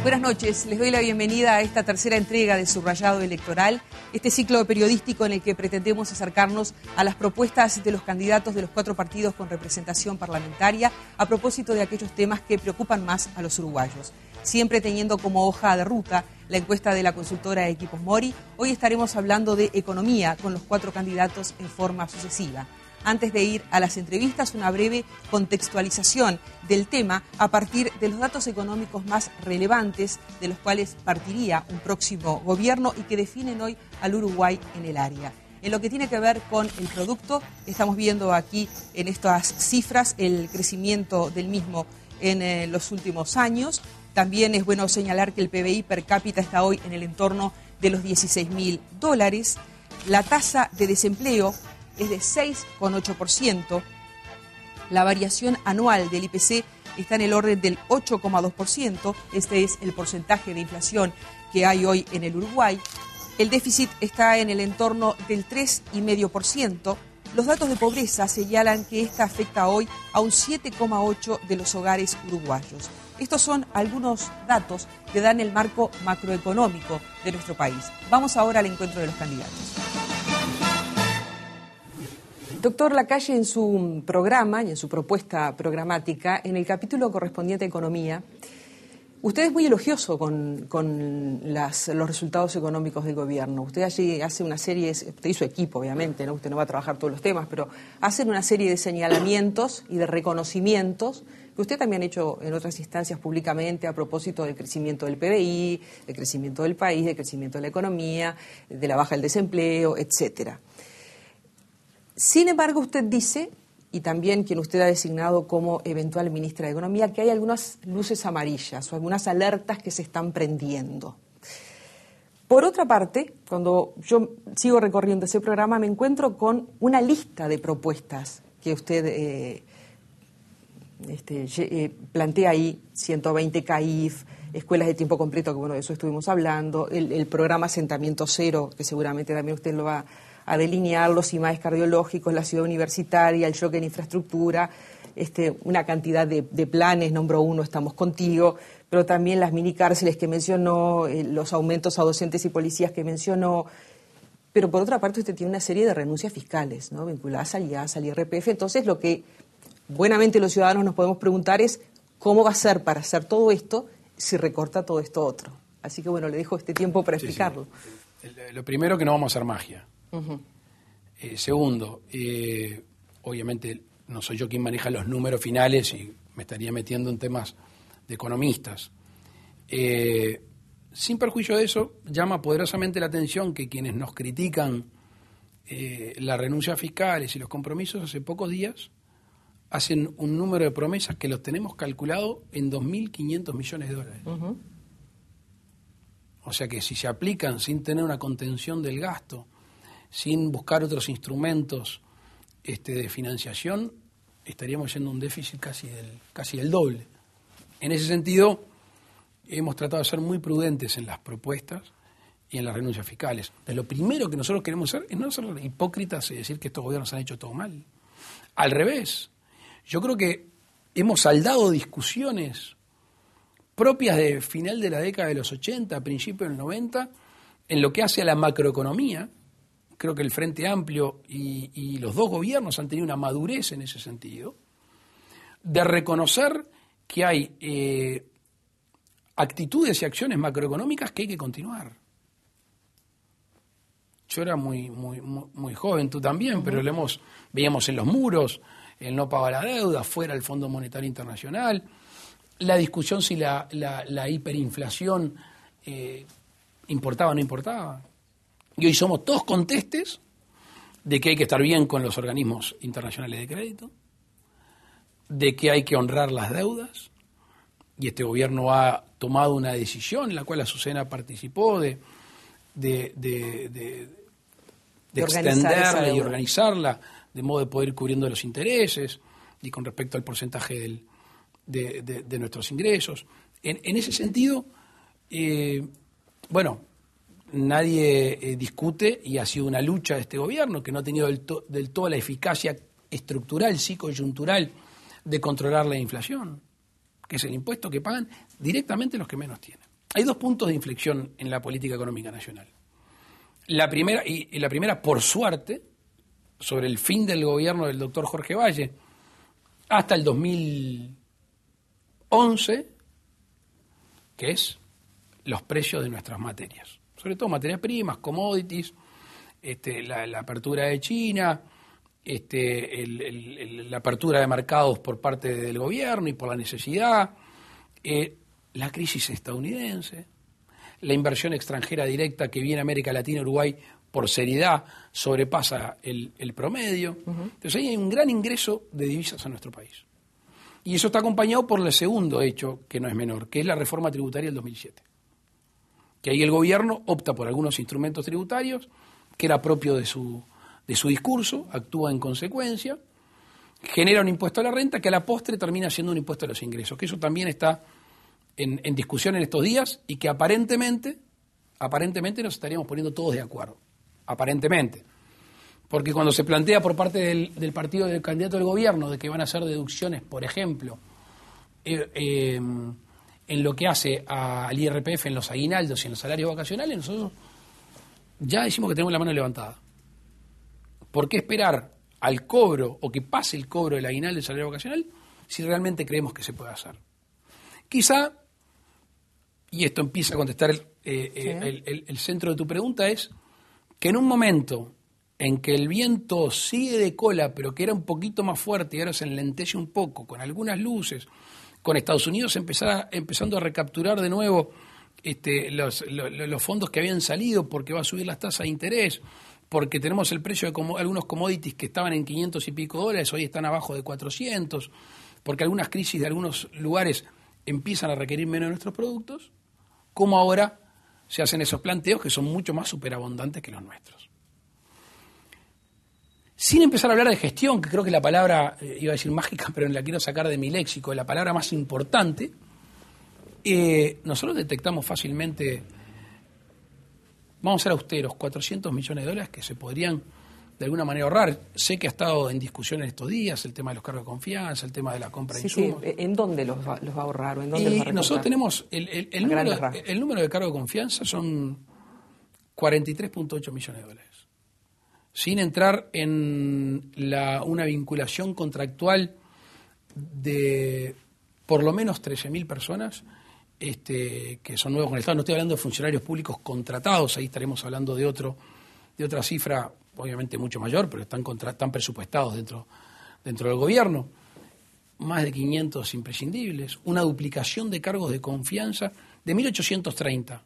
Buenas noches, les doy la bienvenida a esta tercera entrega de Subrayado Electoral, este ciclo periodístico en el que pretendemos acercarnos a las propuestas de los candidatos de los 4 partidos con representación parlamentaria a propósito de aquellos temas que preocupan más a los uruguayos. Siempre teniendo como hoja de ruta la encuesta de la consultora Equipos Mori, hoy estaremos hablando de economía con los 4 candidatos en forma sucesiva. Antes de ir a las entrevistas, una breve contextualización del tema a partir de los datos económicos más relevantes de los cuales partiría un próximo gobierno y que definen hoy al Uruguay en el área. En lo que tiene que ver con el producto, estamos viendo aquí en estas cifras el crecimiento del mismo en los últimos años. También es bueno señalar que el PBI per cápita está hoy en el entorno de los $16.000. La tasa de desempleo es de 6,8%. La variación anual del IPC está en el orden del 8,2%. Este es el porcentaje de inflación que hay hoy en el Uruguay. El déficit está en el entorno del 3,5%. Los datos de pobreza señalan que esta afecta hoy a un 7,8% de los hogares uruguayos. Estos son algunos datos que dan el marco macroeconómico de nuestro país. Vamos ahora al encuentro de los candidatos. Doctor Lacalle, en su programa y en su propuesta programática, en el capítulo correspondiente a Economía, usted es muy elogioso con los resultados económicos del gobierno. Usted allí hace una serie, usted y su equipo obviamente, ¿no? Usted no va a trabajar todos los temas, pero hacen una serie de señalamientos y de reconocimientos que usted también ha hecho en otras instancias públicamente a propósito del crecimiento del PBI, del crecimiento del país, del crecimiento de la economía, de la baja del desempleo, etcétera. Sin embargo, usted dice, y también quien usted ha designado como eventual ministra de Economía, que hay algunas luces amarillas o algunas alertas que se están prendiendo. Por otra parte, cuando yo sigo recorriendo ese programa, me encuentro con una lista de propuestas que usted plantea ahí, 120 CAIF, escuelas de tiempo completo, que bueno, de eso estuvimos hablando, el programa Asentamiento Cero, que seguramente también usted lo va a delinear, los IMAES cardiológicos, la ciudad universitaria, el choque en infraestructura, una cantidad de planes, nombro uno, Estamos Contigo, pero también las mini cárceles que mencionó, los aumentos a docentes y policías que mencionó. Pero por otra parte usted tiene una serie de renuncias fiscales, ¿no?, vinculadas al IAS, al IRPF. Entonces lo que buenamente los ciudadanos nos podemos preguntar es cómo va a ser para hacer todo esto si recorta todo esto otro. Así que bueno, le dejo este tiempo para explicarlo. Sí. Lo primero, que no vamos a hacer magia. Uh-huh. Segundo, obviamente no soy yo quien maneja los números finales y me estaría metiendo en temas de economistas. Sin perjuicio de eso, llama poderosamente la atención que quienes nos critican las renuncias fiscales y los compromisos hace pocos días hacen un número de promesas que los tenemos calculado en $2.500 millones. Uh-huh. O sea que si se aplican sin tener una contención del gasto, sin buscar otros instrumentos de financiación, estaríamos yendo a un déficit casi del doble. En ese sentido, hemos tratado de ser muy prudentes en las propuestas y en las renuncias fiscales. Entonces, lo primero que nosotros queremos hacer es no ser hipócritas y decir que estos gobiernos han hecho todo mal. Al revés, yo creo que hemos saldado discusiones propias de final de la década de los 80, principios del 90, en lo que hace a la macroeconomía. Creo que el Frente Amplio y los dos gobiernos han tenido una madurez en ese sentido, de reconocer que hay actitudes y acciones macroeconómicas que hay que continuar. Yo era muy joven, tú también, uh-huh. Pero veíamos en los muros el no pagar la deuda, fuera del Fondo Monetario Internacional, la discusión si la hiperinflación importaba o no importaba. Y hoy somos todos contestes de que hay que estar bien con los organismos internacionales de crédito, de que hay que honrar las deudas, y este gobierno ha tomado una decisión en la cual Azucena participó de extenderla y organizarla, de modo de poder ir cubriendo los intereses y con respecto al porcentaje de nuestros ingresos. En ese sentido, nadie discute, y ha sido una lucha de este gobierno que no ha tenido del todo la eficacia estructural, sí coyuntural, de controlar la inflación, que es el impuesto que pagan directamente los que menos tienen. Hay dos puntos de inflexión en la política económica nacional. La primera, por suerte, sobre el fin del gobierno del doctor Jorge Valle, hasta el 2011, que es los precios de nuestras materias. Sobre todo materias primas, commodities, la apertura de China, la apertura de mercados por parte del gobierno y por la necesidad, la crisis estadounidense, la inversión extranjera directa que viene a América Latina y Uruguay por seriedad sobrepasa el promedio. Entonces hay un gran ingreso de divisas a nuestro país. Y eso está acompañado por el segundo hecho, que no es menor, que es la reforma tributaria del 2007. Que ahí el gobierno opta por algunos instrumentos tributarios, que era propio de su discurso, actúa en consecuencia, genera un impuesto a la renta que a la postre termina siendo un impuesto a los ingresos, que eso también está en discusión en estos días y que aparentemente nos estaríamos poniendo todos de acuerdo. Aparentemente. Porque cuando se plantea por parte del partido del candidato del gobierno de que van a hacer deducciones, por ejemplo, en lo que hace al IRPF, en los aguinaldos y en los salarios vacacionales, nosotros ya decimos que tenemos la mano levantada. ¿Por qué esperar al cobro o que pase el cobro del aguinaldo y del salario vacacional si realmente creemos que se puede hacer? Quizá, y esto empieza a contestar el centro de tu pregunta, es que en un momento en que el viento sigue de cola, pero que era un poquito más fuerte y ahora se enlentece un poco, con algunas luces, con Estados Unidos empezando a recapturar de nuevo los fondos que habían salido porque va a subir las tasas de interés, porque tenemos el precio de algunos commodities que estaban en 500 y pico dólares, hoy están abajo de 400, porque algunas crisis de algunos lugares empiezan a requerir menos de nuestros productos, como ahora se hacen esos planteos que son mucho más superabundantes que los nuestros. Sin empezar a hablar de gestión, que creo que la palabra, iba a decir mágica, pero la quiero sacar de mi léxico, la palabra más importante, nosotros detectamos fácilmente, vamos a ser austeros, 400 millones de dólares que se podrían de alguna manera ahorrar. Sé que ha estado en discusión en estos días el tema de los cargos de confianza, el tema de la compra de insumos. Sí. ¿En dónde los va a ahorrar? ¿O en dónde los va a recortar? Nosotros tenemos el número de cargos de confianza son 43.8 millones de dólares. Sin entrar en una vinculación contractual de por lo menos 13.000 personas que son nuevos con el Estado. No estoy hablando de funcionarios públicos contratados, ahí estaremos hablando de otra cifra, obviamente mucho mayor, pero están presupuestados dentro del gobierno. Más de 500 imprescindibles, una duplicación de cargos de confianza de 1.830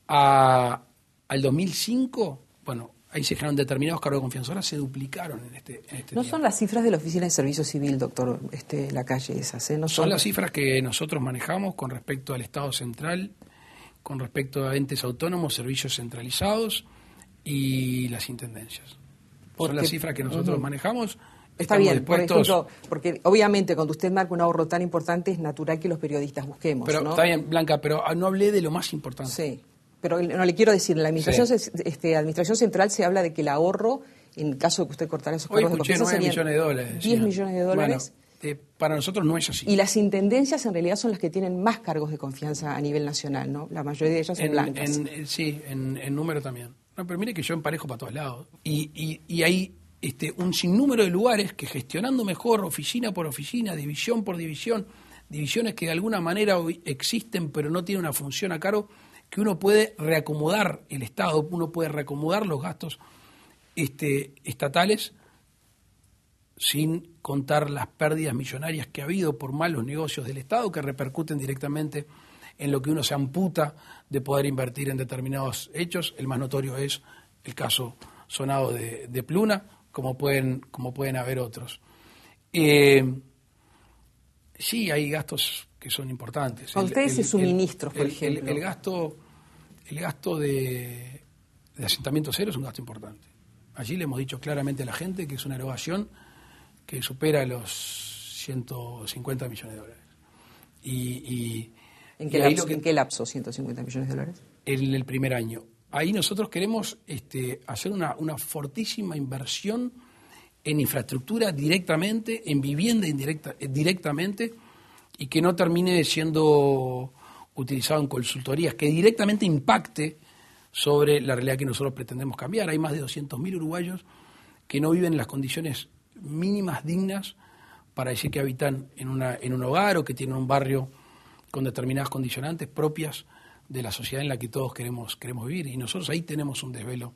al 2005. Bueno, ahí se generaron determinados cargos de confianza, ahora se duplicaron en este No tiempo. son las cifras de la Oficina de Servicio Civil, doctor Lacalle, esas, ¿eh? No son las cifras que nosotros manejamos con respecto al Estado central, con respecto a entes autónomos, servicios centralizados y las intendencias. Son las cifras que nosotros manejamos. Está bien, por ejemplo, porque obviamente cuando usted marca un ahorro tan importante es natural que los periodistas busquemos, pero, ¿no? Está bien, Blanca, pero no hablé de lo más importante. Sí, pero no le quiero decir, en la administración central se habla de que el ahorro, en caso de que usted cortara esos cargos de confianza, serían 9 millones de dólares. 10 millones de dólares. Bueno, para nosotros no es así. Y las intendencias en realidad son las que tienen más cargos de confianza a nivel nacional, ¿no? La mayoría de ellas son blancas. Sí, en número también. No, pero mire que yo emparejo para todos lados. Y hay un sinnúmero de lugares que gestionando mejor, oficina por oficina, división por división, divisiones que de alguna manera hoy existen pero no tienen una función a cargo, que uno puede reacomodar el Estado, uno puede reacomodar los gastos estatales sin contar las pérdidas millonarias que ha habido por malos negocios del Estado que repercuten directamente en lo que uno se amputa de poder invertir en determinados hechos. El más notorio es el caso sonado de Pluna, como pueden haber otros. Sí, hay gastos que son importantes. Cuando usted dice suministros, por ejemplo. El gasto de asentamiento cero es un gasto importante. Allí le hemos dicho claramente a la gente que es una erogación que supera los 150 millones de dólares. ¿En qué lapso 150 millones de dólares? En el primer año. Ahí nosotros queremos hacer una fortísima inversión en infraestructura directamente, en vivienda directamente, y que no termine siendo utilizado en consultorías que directamente impacte sobre la realidad que nosotros pretendemos cambiar. Hay más de 200.000 uruguayos que no viven en las condiciones mínimas dignas para decir que habitan en un hogar o que tienen un barrio con determinadas condicionantes propias de la sociedad en la que todos queremos vivir. Y nosotros ahí tenemos un desvelo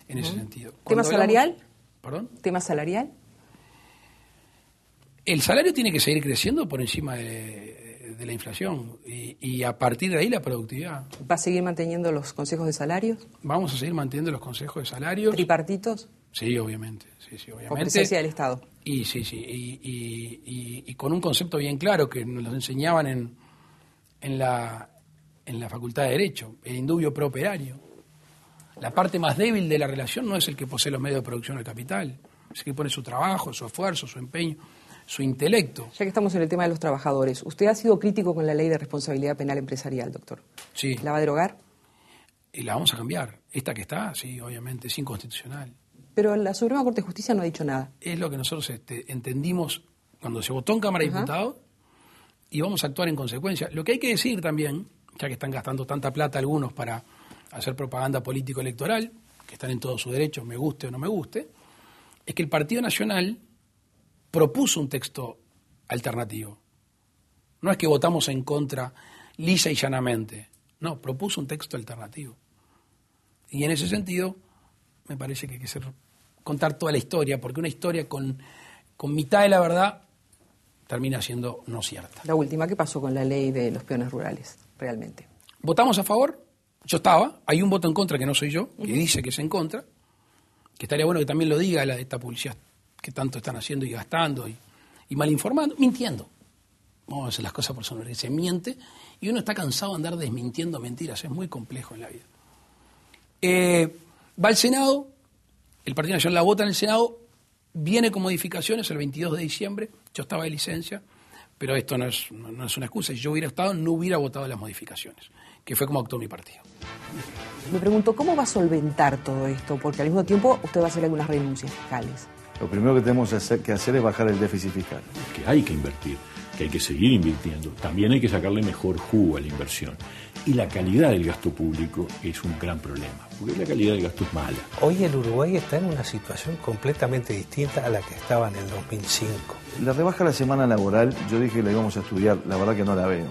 en ese sentido. ¿Tema salarial? ¿Perdón? ¿Tema salarial? El salario tiene que seguir creciendo por encima de la inflación y a partir de ahí la productividad. ¿Va a seguir manteniendo los consejos de salarios? Vamos a seguir manteniendo los consejos de salarios. ¿Tripartitos? Sí, obviamente. Sí, obviamente. Con presencia del Estado. Y con un concepto bien claro que nos enseñaban en la Facultad de Derecho, el indubio pro operario. La parte más débil de la relación no es el que posee los medios de producción del capital, es el que pone su trabajo, su esfuerzo, su empeño, su intelecto. Ya que estamos en el tema de los trabajadores, usted ha sido crítico con la ley de responsabilidad penal empresarial, doctor. Sí. ¿La va a derogar? Y la vamos a cambiar. Esta que está, sí, obviamente, es inconstitucional. Pero la Suprema Corte de Justicia no ha dicho nada. Es lo que nosotros entendimos cuando se votó en Cámara de Diputados y vamos a actuar en consecuencia. Lo que hay que decir también, ya que están gastando tanta plata algunos para hacer propaganda político-electoral, que están en todo su derecho, me guste o no me guste, es que el Partido Nacional propuso un texto alternativo. No es que votamos en contra lisa y llanamente, no, propuso un texto alternativo. Y en ese sentido, me parece que hay que contar toda la historia, porque una historia con mitad de la verdad termina siendo no cierta. La última, ¿qué pasó con la ley de los peones rurales, realmente? ¿Votamos a favor? Yo estaba, hay un voto en contra que no soy yo, que dice que es en contra, que estaría bueno que también lo diga esta publicidad que tanto están haciendo y gastando y mal informando, mintiendo. Vamos a hacer las cosas por su nombre. Se miente y uno está cansado de andar desmintiendo mentiras, es muy complejo en la vida. Va al Senado, el Partido Nacional la vota en el Senado, viene con modificaciones el 22 de diciembre, yo estaba de licencia, pero esto no es una excusa. Si yo hubiera estado, no hubiera votado las modificaciones, que fue como actuó mi partido. Me pregunto, ¿cómo va a solventar todo esto? Porque al mismo tiempo usted va a hacer algunas renuncias fiscales. Lo primero que tenemos que hacer es bajar el déficit fiscal. Que hay que invertir, que hay que seguir invirtiendo. También hay que sacarle mejor jugo a la inversión. Y la calidad del gasto público es un gran problema, porque la calidad del gasto es mala. Hoy el Uruguay está en una situación completamente distinta a la que estaba en el 2005. La rebaja de la semana laboral, yo dije que la íbamos a estudiar, la verdad que no la veo.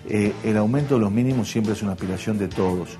El aumento de los mínimos siempre es una aspiración de todos.